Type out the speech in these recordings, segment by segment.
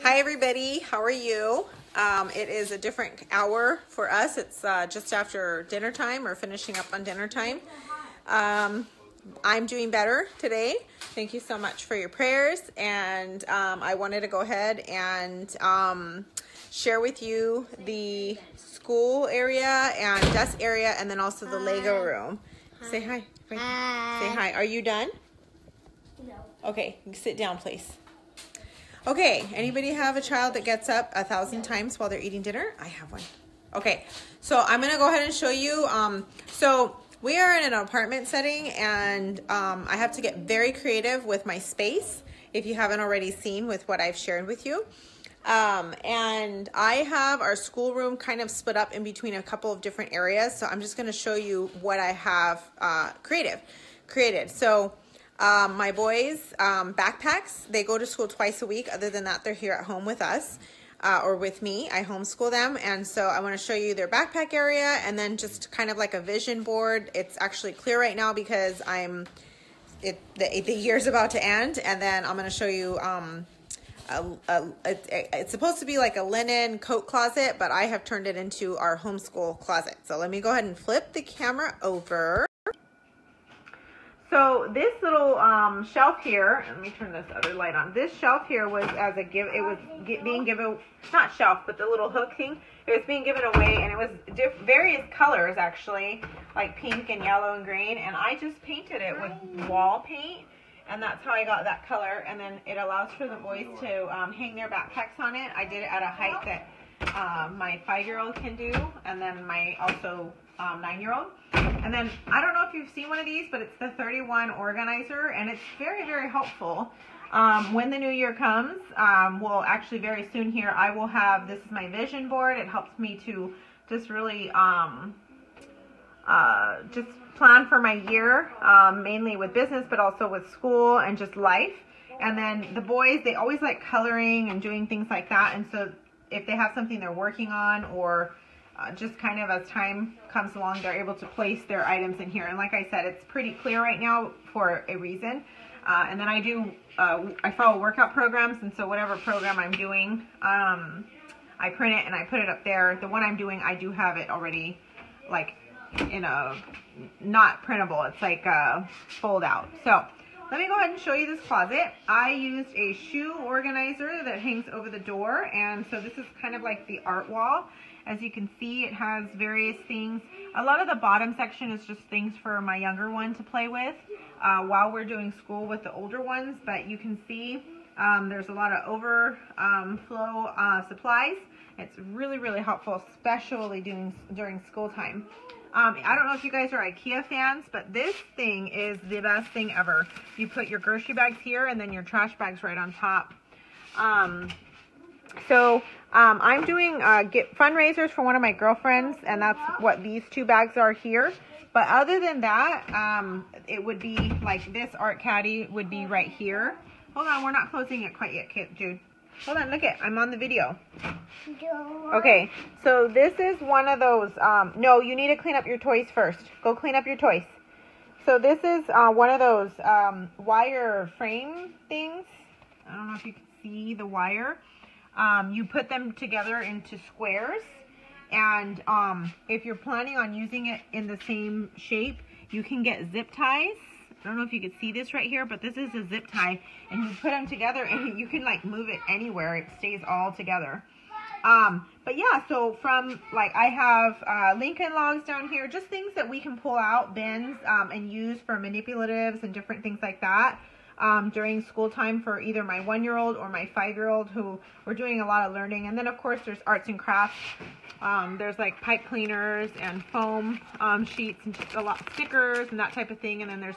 Hi everybody, how are you? It is a different hour for us. It's just after dinner time or finishing up on dinner time. I'm doing better today. Thank you so much for your prayers. And I wanted to go ahead and share with you the school area and desk area and then also the Lego room. Hi. Say hi. Hi. Say hi. Are you done? No. Okay, sit down please. Okay, anybody have a child that gets up 1,000 times while they're eating dinner? I have one. Okay, so I'm gonna go ahead and show you. So we are in an apartment setting and I have to get very creative with my space if you haven't already seen with what I've shared with you. And I have our schoolroom kind of split up in between a couple of different areas. So I'm just gonna show you what I have created. So my boys' backpacks, they go to school twice a week. Other than that, they're here at home with us or with me. I homeschool them. And so I want to show you their backpack area and then just kind of like a vision board. It's actually clear right now because the year's about to end. And then I'm going to show you, it's supposed to be like a linen coat closet, but I have turned it into our homeschool closet. So let me go ahead and flip the camera over. So this little shelf here, let me turn this other light on. This shelf here was as a give. It was being given, not shelf, but the little hook thing. It was being given away, and it was various colors actually, like pink and yellow and green. And I just painted it with wall paint, and that's how I got that color. And then it allows for the boys to hang their backpacks on it. I did it at a height that my 5-year-old can do, and then my also 9-year-old. And then I don't know if you've seen one of these, but it's the 31 organizer, and it's very, very helpful. When the new year comes, well, actually very soon here, I will have, this is my vision board. It helps me to just really just plan for my year, mainly with business, but also with school and just life. And then the boys, they always like coloring and doing things like that. And so if they have something they're working on or just kind of as time comes along, they're able to place their items in here. And like I said, it's pretty clear right now for a reason. And then I follow workout programs. And so whatever program I'm doing, I print it and I put it up there. The one I'm doing, I do have it already like in a, not printable. It's like a fold out. So let me go ahead and show you this closet. I used a shoe organizer that hangs over the door. And so this is kind of like the art wall. As you can see, it has various things. A lot of the bottom section is just things for my younger one to play with while we're doing school with the older ones. But you can see there's a lot of overflow supplies. It's really, really helpful, especially during school time. I don't know if you guys are IKEA fans, but this thing is the best thing ever. You put your grocery bags here and then your trash bags right on top. I'm doing fundraisers for one of my girlfriends, and that's what these 2 bags are here. But other than that, it would be like this art caddy would be right here. Hold on, we're not closing it quite yet, Jude. Hold on, look it, I'm on the video. Okay, so this is one of those, no, you need to clean up your toys first. Go clean up your toys. So this is one of those wire frame things. I don't know if you can see the wire. You put them together into squares, and if you're planning on using it in the same shape, you can get zip ties. I don't know if you can see this right here, but this is a zip tie, and you put them together and you can like move it anywhere. It stays all together. But yeah, so from like I have Lincoln logs down here, just things that we can pull out, bins, and use for manipulatives and different things like that. During school time for either my 1-year-old or my 5-year-old who we're doing a lot of learning. And then of course there's arts and crafts. There's like pipe cleaners and foam sheets and just a lot of stickers and that type of thing. And then there's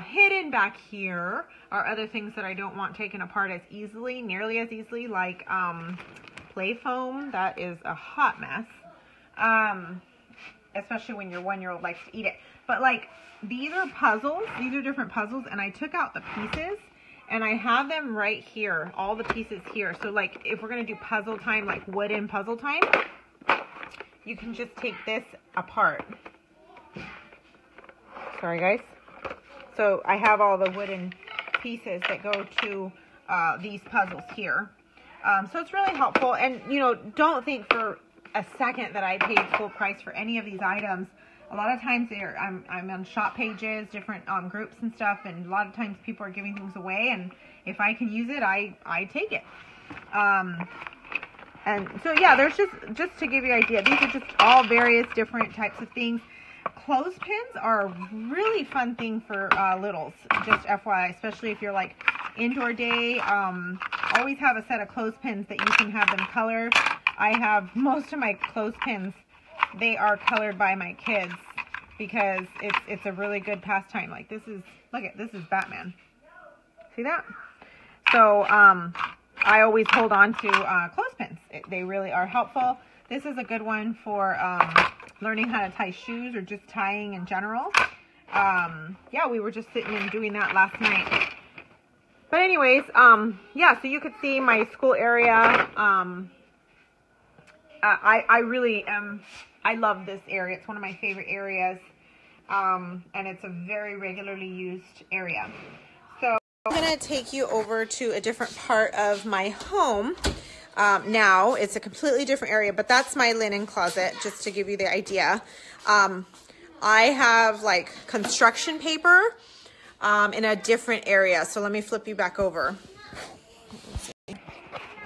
hidden back here are other things that I don't want taken apart as easily, nearly as easily, like play foam. That is a hot mess, especially when your 1-year-old likes to eat it. But like these are puzzles, these are different puzzles, and I took out the pieces and I have them right here, all the pieces here. So like if we're gonna do puzzle time, like wooden puzzle time, you can just take this apart. Sorry guys. So I have all the wooden pieces that go to these puzzles here. So it's really helpful. And, you know, don't think for a second that I paid full price for any of these items. A lot of times I'm on shop pages, different groups and stuff, and a lot of times people are giving things away, and if I can use it, I take it. And so yeah, there's just to give you an idea, these are just all various different types of things. Clothespins are a really fun thing for littles, just FYI, especially if you're like indoor day. Always have a set of clothespins that you can have them colored. I have most of my clothespins, they are colored by my kids because it's a really good pastime. Like this is Batman. See that? So I always hold on to clothespins. They really are helpful. This is a good one for learning how to tie shoes or just tying in general. Yeah, we were just sitting and doing that last night. But anyways, yeah, so you could see my school area. I really am, I love this area. It's one of my favorite areas. And it's a very regularly used area. So I'm going to take you over to a different part of my home. Now it's a completely different area, but that's my linen closet, just to give you the idea. I have like construction paper in a different area. So let me flip you back over.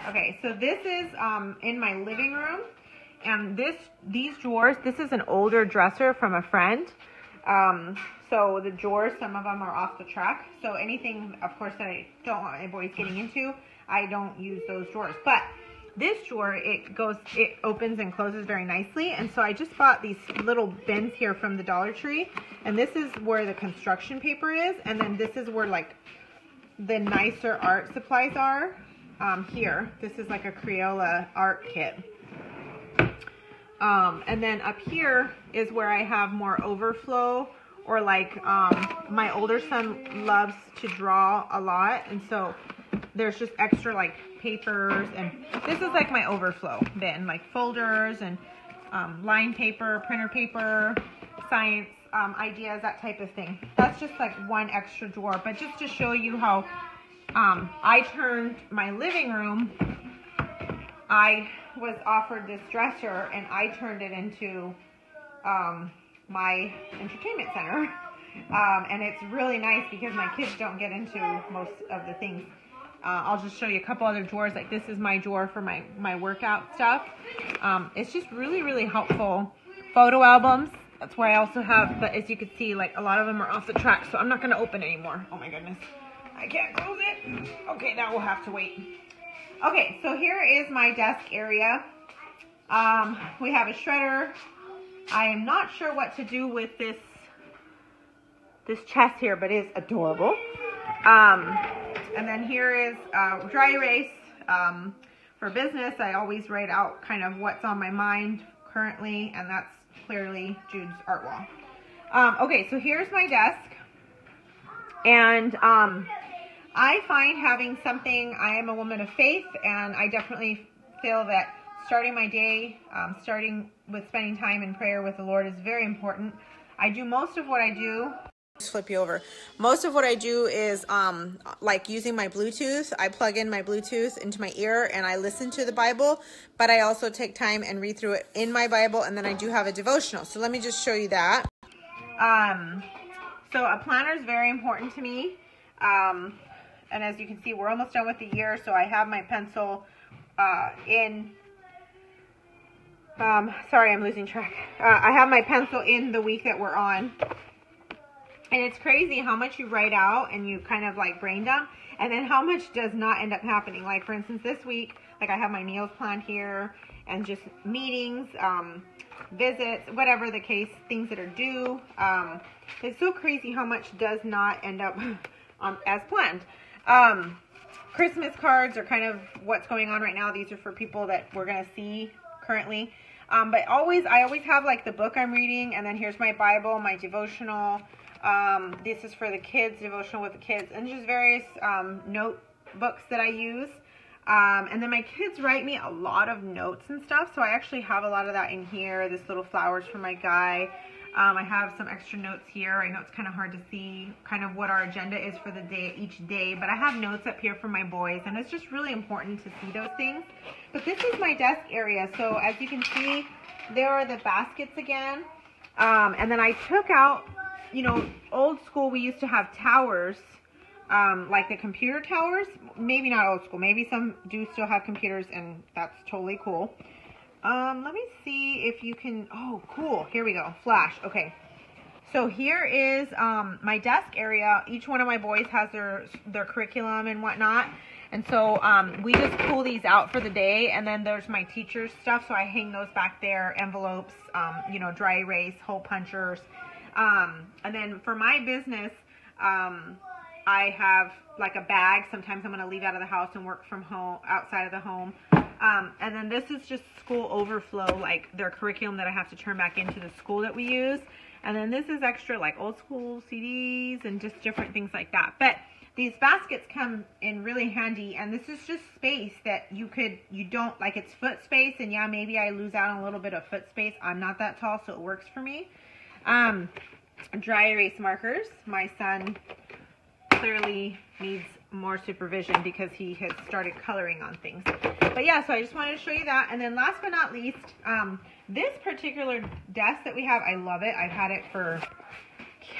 Okay, so this is in my living room, and these drawers, this is an older dresser from a friend. So the drawers, some of them are off the track. So anything, of course, that I don't want my boys getting into, I don't use those drawers. But this drawer, it opens and closes very nicely. And so I just bought these little bins here from the Dollar Tree. And this is where the construction paper is. And then this is where like the nicer art supplies are. Here, this is like a Crayola art kit. And then up here is where I have more overflow, or like my older son loves to draw a lot, and so there's just extra like papers, and this is like my overflow bin, like folders and line paper, printer paper, science ideas, that type of thing. That's just like one extra drawer, but just to show you how I turned my living room. I was offered this dresser and I turned it into my entertainment center. And it's really nice because my kids don't get into most of the things. I'll just show you a couple other drawers. Like this is my drawer for my workout stuff. It's just really, really helpful. Photo albums. That's where I also have, but as you can see, like a lot of them are off the track, so I'm not going to open anymore. Oh my goodness. I can't close it. Okay, that will have to wait. Okay, so here is my desk area. We have a shredder. I am not sure what to do with this chest here, but it is adorable. And then here is dry erase. For business, I always write out kind of what's on my mind currently, and that's clearly Jude's art wall. Okay, so here's my desk. And I find having something, I am a woman of faith, and I definitely feel that starting my day, starting with spending time in prayer with the Lord is very important. I do most of what I do. Just flip you over. Most of what I do is like using my Bluetooth. I plug in my Bluetooth into my ear and I listen to the Bible, but I also take time and read through it in my Bible, and then I do have a devotional. So let me just show you that. So a planner is very important to me. And as you can see, we're almost done with the year, so I have my pencil in. Sorry, I'm losing track. I have my pencil in the week that we're on. And it's crazy how much you write out and you kind of like brain dump, and then how much does not end up happening. Like for instance, this week, like I have my meals planned here, and just meetings, visits, whatever the case, things that are due. It's so crazy how much does not end up as planned. Christmas cards are kind of what's going on right now. These are for people that we're going to see currently. But I always have like the book I'm reading, and then here's my Bible, my devotional. This is for the kids, devotional with the kids, and just various notebooks that I use. And then my kids write me a lot of notes and stuff, so I actually have a lot of that in here. This little flowers for my guy. I have some extra notes here. I know it's kind of hard to see kind of what our agenda is for the day, each day, but I have notes up here for my boys, and it's just really important to see those things. But this is my desk area. So as you can see, there are the baskets again. And then I took out, you know, old school, we used to have towers, like the computer towers. Maybe not old school. Maybe some do still have computers, and that's totally cool. Let me see if you can, oh, cool. Here we go. Flash. Okay. So here is, my desk area. Each one of my boys has their curriculum and whatnot. And so, we just pull these out for the day. And then there's my teacher's stuff. So I hang those back there, envelopes, you know, dry erase, hole punchers. And then for my business, I have like a bag. Sometimes I'm going to leave out of the house and work from home, outside of the home. And then this is just school overflow, like their curriculum that I have to turn back into the school that we use. And then this is extra like old school CDs and just different things like that. But these baskets come in really handy, and this is just space that you don't, like, it's foot space, and yeah, maybe I lose out on a little bit of foot space. I'm not that tall, so it works for me. Dry erase markers. My son clearly needs more supervision because he has started coloring on things. But yeah, so I just wanted to show you that. And then last but not least, this particular desk that we have, I love it. I've had it for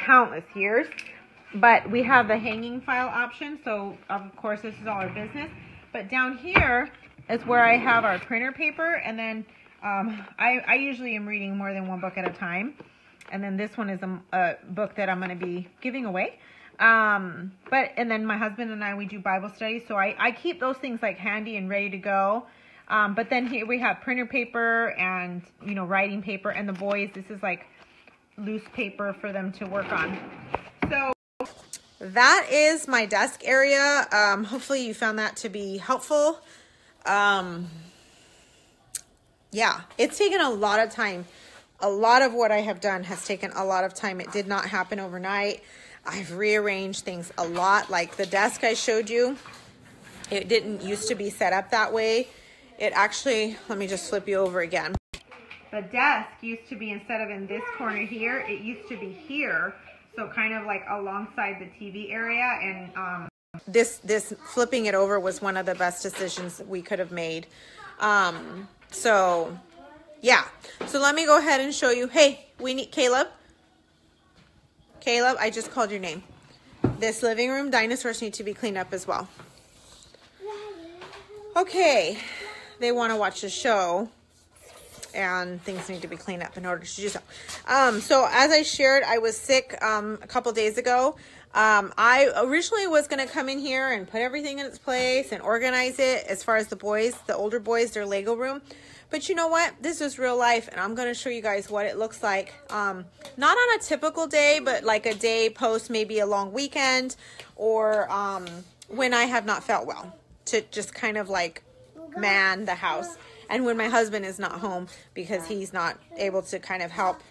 countless years. But we have the hanging file option, so of course this is all our business. But down here is where I have our printer paper, and then I usually am reading more than one book at a time. And then this one is a book that I'm going to be giving away. And then my husband and I, we do Bible study, so I keep those things like handy and ready to go. But then here we have printer paper and, you know, writing paper, and the boys, this is like loose paper for them to work on. So that is my desk area. Hopefully you found that to be helpful. Yeah, it's taken a lot of time. A lot of what I have done has taken a lot of time. It did not happen overnight. I've rearranged things a lot. Like the desk I showed you, it didn't used to be set up that way. It actually, let me just flip you over again. The desk used to be, instead of in this corner here, it used to be here. So kind of like alongside the TV area. And this flipping it over was one of the best decisions we could have made. So yeah. So let me go ahead and show you. Hey, we need Caleb. Caleb, I just called your name. This living room, dinosaurs need to be cleaned up as well. Okay. They want to watch the show, and things need to be cleaned up in order to do so. So as I shared, I was sick a couple days ago. I originally was going to come in here and put everything in its place and organize it as far as the boys, the older boys, their Lego room. But you know what? This is real life, and I'm going to show you guys what it looks like. Not on a typical day, but like a day post maybe a long weekend, or when I have not felt well, to just kind of like man the house. And when my husband is not home, because he's not able to kind of help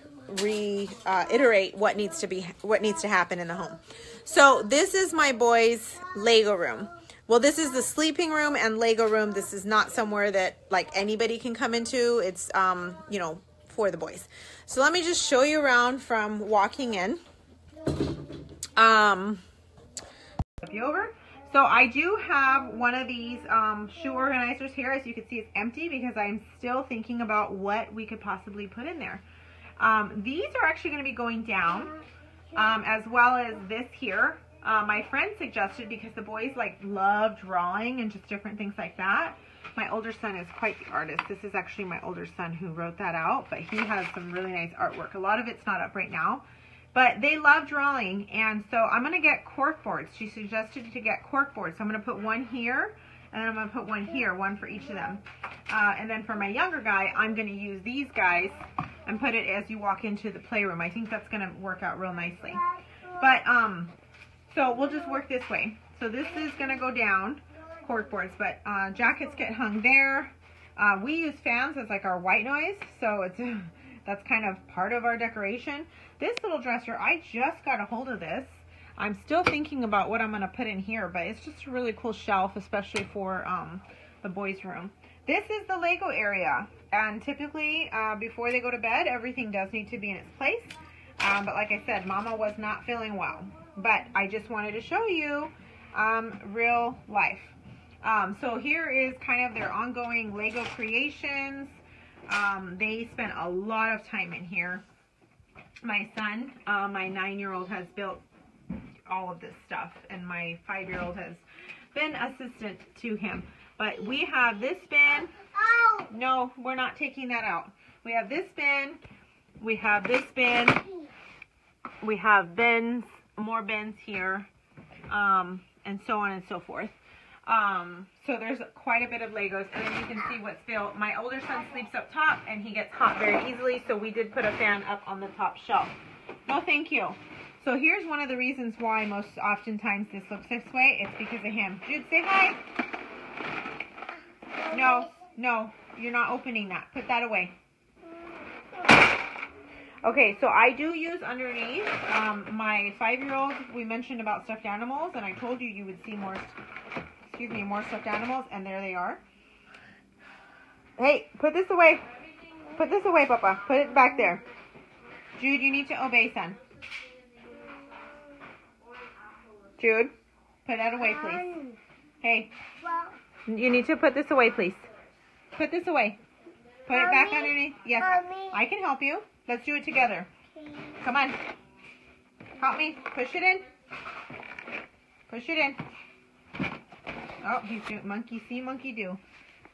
reiterate what needs to happen in the home. So this is my boys' Lego room. Well, this is the sleeping room and Lego room. This is not somewhere that like anybody can come into. It's you know, for the boys. So let me just show you around from walking in. Flip you over. So I do have one of these shoe organizers here. As you can see, it's empty because I'm still thinking about what we could possibly put in there. These are actually going to be going down, as well as this here. My friend suggested, because the boys like love drawing and just different things like that. My older son is quite the artist. This is actually my older son who wrote that out, but he has some really nice artwork. A lot of it's not up right now. But they love drawing, and so I'm going to get cork boards. She suggested to get cork boards. So I'm going to put one here, and then I'm going to put one here, one for each of them. And then for my younger guy, I'm going to use these guys and put it as you walk into the playroom. I think that's going to work out real nicely. But, so we'll just work this way. So this is going to go down, cork boards, but jackets get hung there. We use fans as like our white noise, so it's... That's kind of part of our decoration. This little dresser, I just got a hold of this. I'm still thinking about what I'm going to put in here, but it's just a really cool shelf, especially for the boys' room. This is the Lego area, and typically before they go to bed, everything does need to be in its place. But like I said, Mama was not feeling well. But I just wanted to show you real life. So here is kind of their ongoing Lego creations. They spent a lot of time in here. My son, my 9-year-old, has built all of this stuff, and my 5-year-old has been assistant to him. But we have this bin. No, we're not taking that out. We have this bin. We have this bin. We have bins, more bins here, and so on and so forth. So there's quite a bit of Legos, and then you can see what's built. My older son sleeps up top, and he gets hot very easily, so we did put a fan up on the top shelf. No, thank you. So here's one of the reasons why most oftentimes this looks this way. It's because of him. Jude, say hi. No, no, you're not opening that. Put that away. Okay, so I do use underneath. My 5-year-old, we mentioned about stuffed animals, and I told you you would see more, more stuffed animals, and there they are. Hey, put this away. Put this away, Papa. Put it back there. Jude, you need to obey, son. Jude, put that away, please. Hey, you need to put this away, please. Put this away. Put it back underneath. Yes, I can help you. Let's do it together. Come on. Help me. Push it in. Push it in. Oh, he's doing monkey see, monkey do.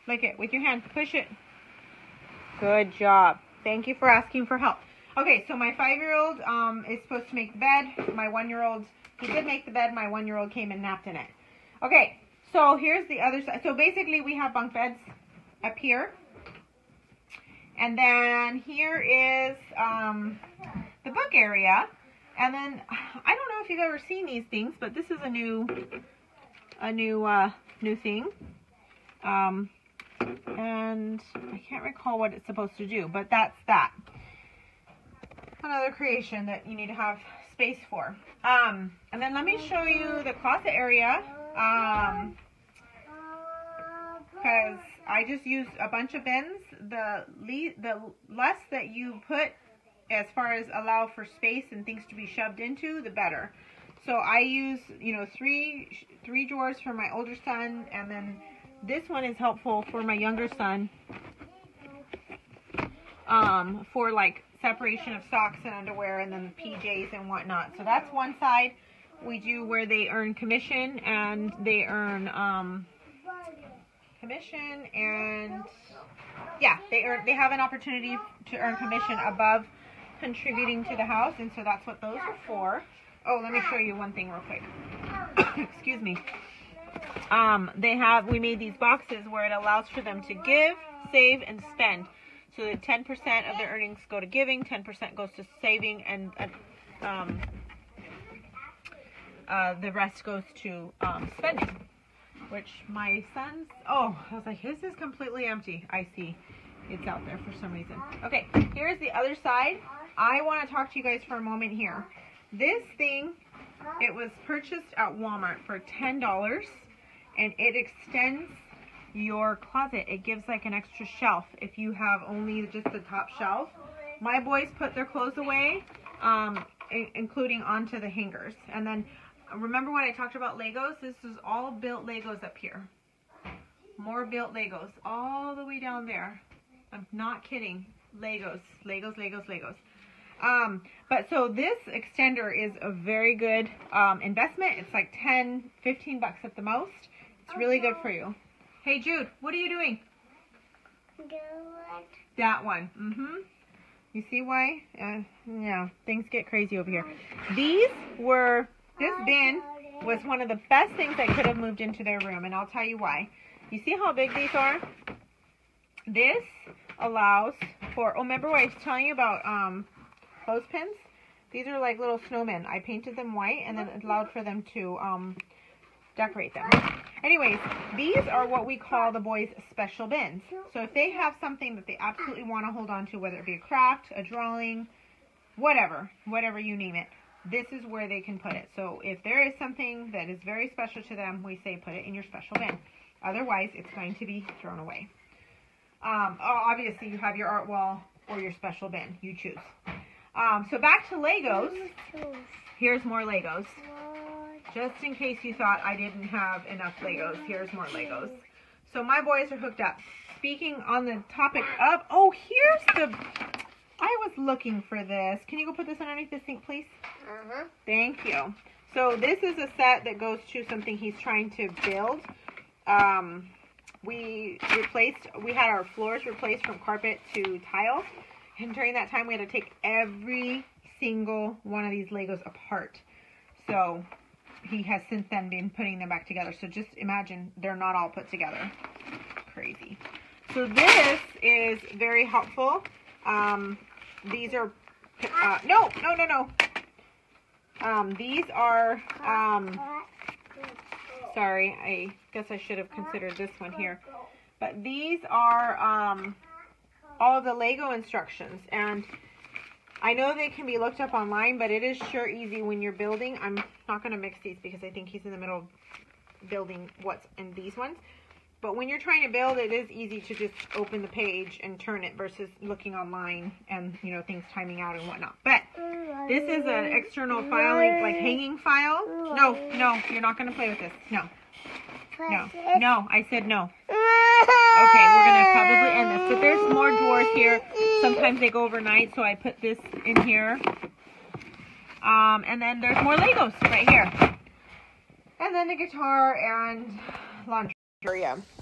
Like it with your hand. Push it. Good job. Thank you for asking for help. Okay, so my 5-year-old is supposed to make the bed. My 1-year-old, he did make the bed. My 1-year-old came and napped in it. Okay, so here's the other side. So basically we have bunk beds up here. And then here is the book area. And then I don't know if you've ever seen these things, but this is a new thing. And I can't recall what it's supposed to do, but that's that. Another creation that you need to have space for. And then let me show you the closet area. Because I just used a bunch of bins. The less that you put as far as allow for space and things to be shoved into, the better. So I use, you know, three drawers for my older son, and then this one is helpful for my younger son, for like separation of socks and underwear, and then PJs and whatnot. So that's one side we do where they earn commission, and they earn commission, and yeah, they have an opportunity to earn commission above contributing to the house, and so that's what those are for. Oh, let me show you one thing real quick. Excuse me. We made these boxes where it allows for them to give, save, and spend. So that 10% of their earnings go to giving, 10% goes to saving, and the rest goes to spending. Which my son's, oh, I was like, this is completely empty. I see. It's out there for some reason. Okay, here's the other side. I want to talk to you guys for a moment here. This thing, it was purchased at Walmart for $10, and it extends your closet. It gives like an extra shelf if you have only just the top shelf. My boys put their clothes away, including onto the hangers. And then, remember when I talked about Legos? This is all built Legos up here. More built Legos all the way down there. I'm not kidding. Legos, Legos, Legos, Legos. But so this extender is a very good investment. It's like 10, 15 bucks at the most. It's really good for you. Hey Jude, what are you doing? That one. You see why? Yeah, things get crazy over here. This bin was one of the best things I could have moved into their room, and I'll tell you why. You see how big these are? This allows for, oh, remember what I was telling you about clothespins? These are like little snowmen. I painted them white, and then it allowed for them to decorate them. Anyways, these are what we call the boys' special bins. So if they have something that they absolutely want to hold on to, whether it be a craft, a drawing, whatever you name it, this is where they can put it. So if there is something that is very special to them, we say put it in your special bin. Otherwise, it's going to be thrown away. Obviously, you have your art wall or your special bin. You choose. So back to Legos. Here's more Legos. Just in case you thought I didn't have enough Legos, here's more Legos. So my boys are hooked up. Speaking on the topic of, oh, here's the, I was looking for this. Can you go put this underneath the sink, please? Thank you. So this is a set that goes to something he's trying to build. We had our floors replaced from carpet to tile. And during that time, we had to take every single one of these Legos apart. So he has since then been putting them back together. So just imagine they're not all put together. Crazy. So this is very helpful. These are, no. These are, sorry, I guess I should have considered this one here. But these are all of the Lego instructions. And I know they can be looked up online, but it is sure easy when you're building. I'm not going to mix these because I think he's in the middle of building what's in these ones. But when you're trying to build, it is easy to just open the page and turn it versus looking online and, you know, things timing out and whatnot. But this is an external filing, like hanging file. No, you're not going to play with this. No, I said no. Okay, we're going to probably end this. But there's more drawers here. Sometimes they go overnight, so I put this in here. And then there's more Legos right here. And then the guitar and laundry.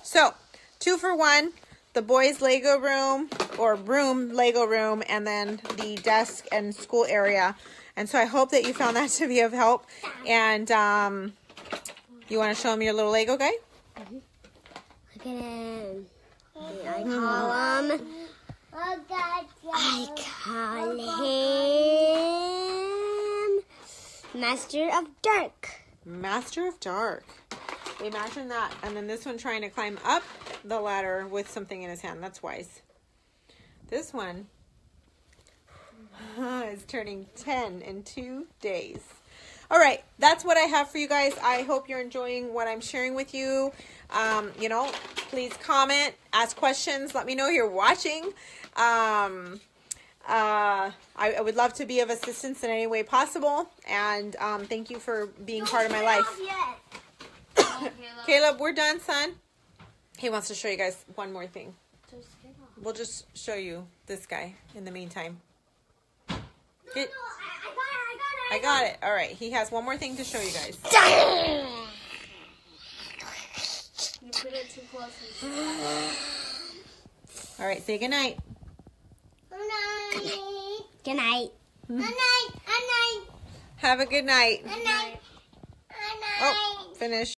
So 2 for 1, the boys Lego room or Lego room, and then the desk and school area. And so I hope that you found that to be of help. And you want to show them your little Lego guy? Look at him. I call him Master of Dark. Master of Dark. Imagine that. And then this one trying to climb up the ladder with something in his hand. That's wise. This one is turning 10 in 2 days. All right. That's what I have for you guys. I hope you're enjoying what I'm sharing with you. You know, please comment, ask questions. Let me know you're watching. I would love to be of assistance in any way possible. And thank you for being part of my life. Caleb, we're done, son. He wants to show you guys one more thing. We'll just show you this guy in the meantime. I got it. All right. He has one more thing to show you guys. You put it too close. All right. Say goodnight. Good night. Good night. Good night. Have a good night. Good night. Oh, finish.